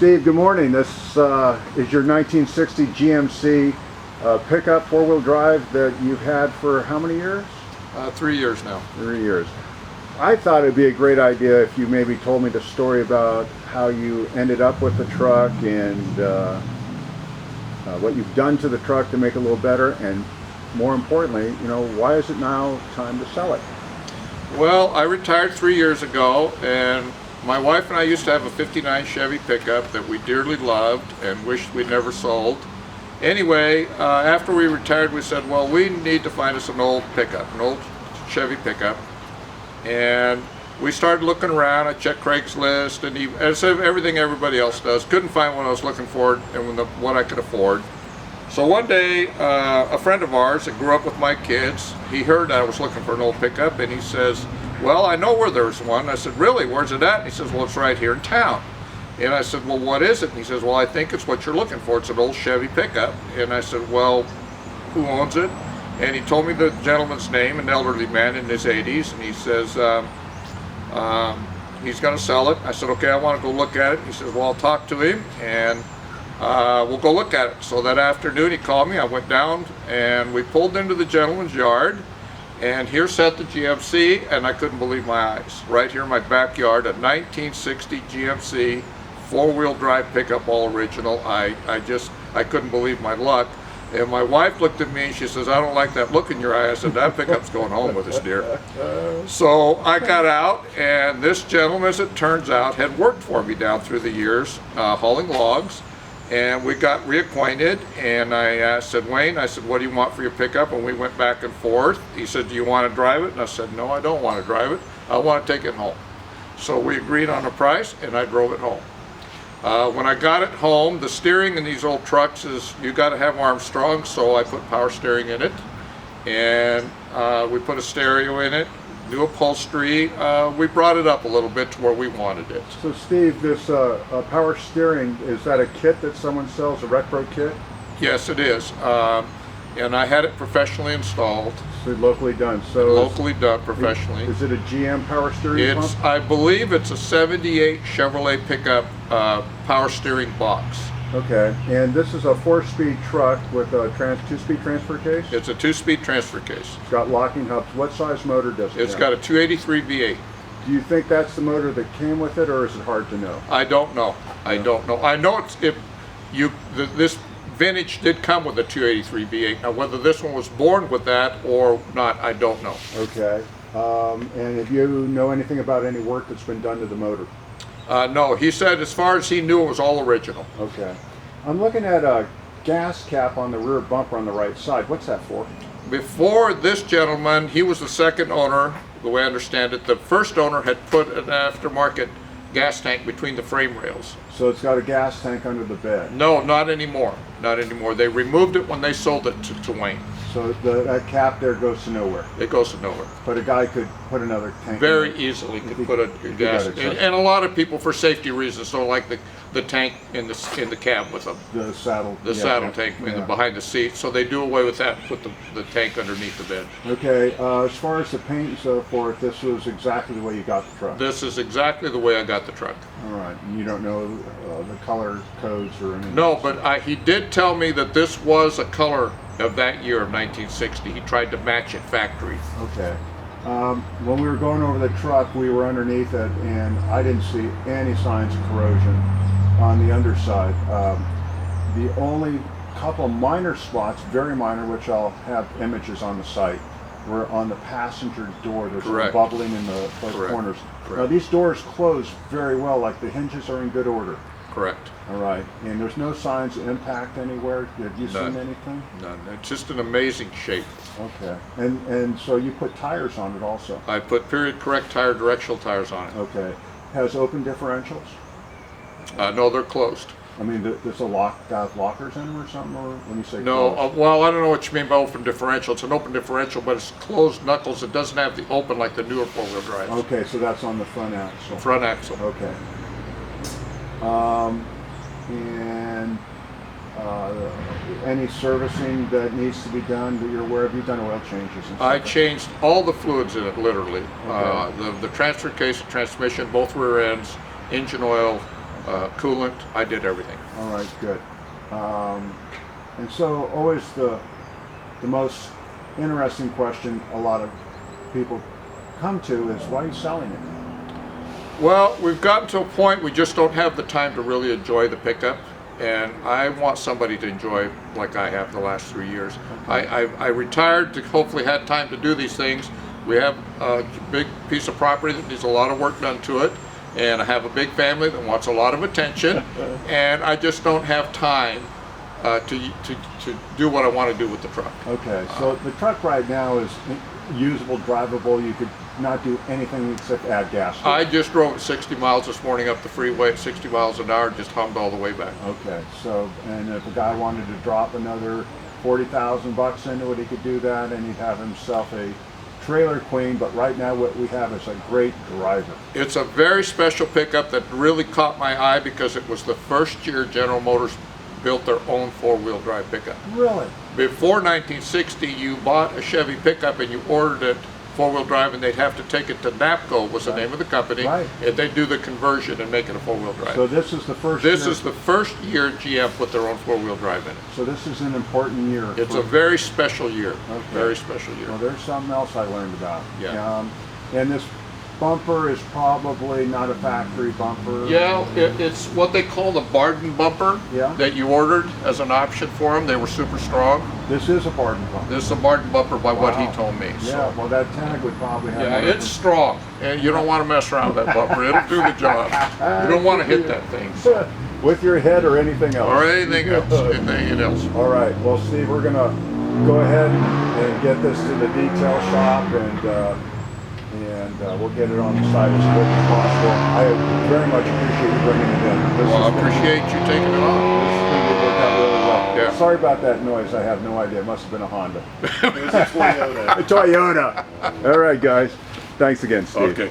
Steve, good morning. This is your 1960 GMC pickup four-wheel drive that you've had for how many years? 3 years now. 3 years. I thought it'd be a great idea if you maybe told me the story about how you ended up with the truck and what you've done to the truck to make it a little better, and more importantly, why is it now time to sell it? Well, I retired 3 years ago, and my wife and I used to have a 59 Chevy pickup that we dearly loved and wished we'd never sold. Anyway, after we retired, we said, well, we need to find us an old pickup, an old Chevy pickup. And we started looking around. I checked Craigslist and everything everybody else does. Couldn't find what I was looking for and what I could afford. So one day, a friend of ours that grew up with my kids, he heard I was looking for an old pickup, and he says, well, I know where there's one. I said, really, where's it at? And he says, well, it's right here in town. And I said, well, what is it? And he says, well, I think it's what you're looking for. It's an old Chevy pickup. And I said, well, who owns it? And he told me the gentleman's name, an elderly man in his 80s, and he says, he's going to sell it. I said, okay, I want to go look at it. He says, well, I'll talk to him, and we'll go look at it. So that afternoon he called me. I went down, and we pulled into the gentleman's yard, and here sat the GMC, and I couldn't believe my eyes. Right here in my backyard, a 1960 GMC four-wheel drive pickup, all original. I couldn't believe my luck. And my wife looked at me and she says, I don't like that look in your eye. I said, that pickup's going home with us, dear. So I got out, and this gentleman, as it turns out, had worked for me down through the years, hauling logs. And we got reacquainted, and I said, Wayne, I said, what do you want for your pickup? And we went back and forth. He said, do you want to drive it? And I said, no, I don't want to drive it. I want to take it home. So we agreed on a price, and I drove it home. When I got it home, the steering in these old trucks is, you got to have Armstrong, so I put power steering in it. And we put a stereo in it. New upholstery. We brought it up a little bit to where we wanted it. So Steve, this power steering, is that a kit that someone sells, a retro kit? Yes, it is. And I had it professionally installed. So locally done. So locally done professionally. Is it a GM power steering pump? I believe it's a 78 Chevrolet pickup power steering box. Okay, and this is a 4-speed truck with a 2-speed transfer case? It's a 2-speed transfer case. It's got locking hubs. What size motor does it have? It's got a 283 V8. Do you think that's the motor that came with it, or is it hard to know? I don't know. I don't know. I know this vintage did come with a 283 V8. Now, whether this one was born with that or not, I don't know. Okay. And if you know anything about any work that's been done to the motor? No, he said as far as he knew it was all original. Okay. I'm looking at a gas cap on the rear bumper on the right side. What's that for? Before this gentleman, he was the second owner, the way I understand it. The first owner had put an aftermarket gas tank between the frame rails. So it's got a gas tank under the bed? No, not anymore. Not anymore. They removed it when they sold it to Wayne. So that cap there goes to nowhere? It goes to nowhere. But a guy could put another tank very easily could put a gas. And a lot of people, for safety reasons, don't like the tank in the cab with them. The saddle. The saddle tank behind the seat. So they do away with that and put the tank underneath the bed. Okay. As far as the paint and so forth, this was exactly the way you got the truck? This is exactly the way I got the truck. All right. And you don't know the color codes or anything? No, but he did tell me that this was a color of that year of 1960. He tried to match it factory. Okay. When we were going over the truck, we were underneath it, and I didn't see any signs of corrosion on the underside. The only couple of minor spots, very minor, which I'll have images on the site, were on the passenger door. There's some bubbling in the corners. Correct. Now these doors close very well, like the hinges are in good order. Correct. All right, and there's no signs of impact anywhere? Have you seen anything? None. It's just an amazing shape. Okay, and so you put tires on it also? I put period correct tire, directional tires on it. Okay. Has open differentials? No, they're closed. I mean, there's a lockers in them or something, or when you say no, closed? well, I don't know what you mean by open differential. It's an open differential, but it's closed knuckles. It doesn't have the open like the newer four-wheel drives. Okay, so that's on the front axle. Front axle. Okay. And any servicing that needs to be done that you're aware of? You've done oil changes and stuff. I changed all the fluids in it, literally. Okay. The transfer case, transmission, both rear ends, engine oil, coolant. I did everything. All right, good. And so always the most interesting question a lot of people come to is, why are you selling it? Well, we've gotten to a point we just don't have the time to really enjoy the pickup, and I want somebody to enjoy like I have the last 3 years. Okay. I retired to hopefully had time to do these things. We have a big piece of property that needs a lot of work done to it, and I have a big family that wants a lot of attention, and I just don't have time to do what I want to do with the truck. Okay, so the truck right now is usable, drivable. You could not do anything except add gas to it. I just drove at 60 miles this morning up the freeway at 60 miles an hour, just hummed all the way back. Okay, so, and if a guy wanted to drop another 40,000 bucks into it, he could do that, and he'd have himself a trailer queen. But right now what we have is a great driver. It's a very special pickup that really caught my eye because it was the first year General Motors built their own four-wheel drive pickup. Really? Before 1960, you bought a Chevy pickup and you ordered it four-wheel drive, and they'd have to take it to NAPCO, was the name of the company, Right. and they'd do the conversion and make it a four-wheel drive. So this is the first This year. is the first year GM put their own four-wheel drive in it. So this is an important year. It's for- a very special year. Okay. Very special year. Well, there's something else I learned about. Yeah. And this bumper is probably not a factory bumper. Yeah, it's what they call the Barden bumper Yeah. that you ordered as an option for them. They were super strong. This is a Barden bumper. This is a Barden bumper by what he Wow. told me. Yeah, So. well, that tag would probably have. Yeah, more it's strong, and you don't want to mess around with that bumper. It'll do the job. You don't want to hit that thing. So. with your head or anything else. Or anything else. Anything else. All right. Well, Steve, we're gonna go ahead and get this to the detail shop, and we'll get it on the site as quick as possible. I very much appreciate you bringing it in. This Well, I has been- appreciate you taking it on. This thing will work out really well. Yeah. Sorry about that noise. I have no idea. It must have been a Honda. It was a Toyota. A Toyota. All right, guys. Thanks again, Steve. Okay.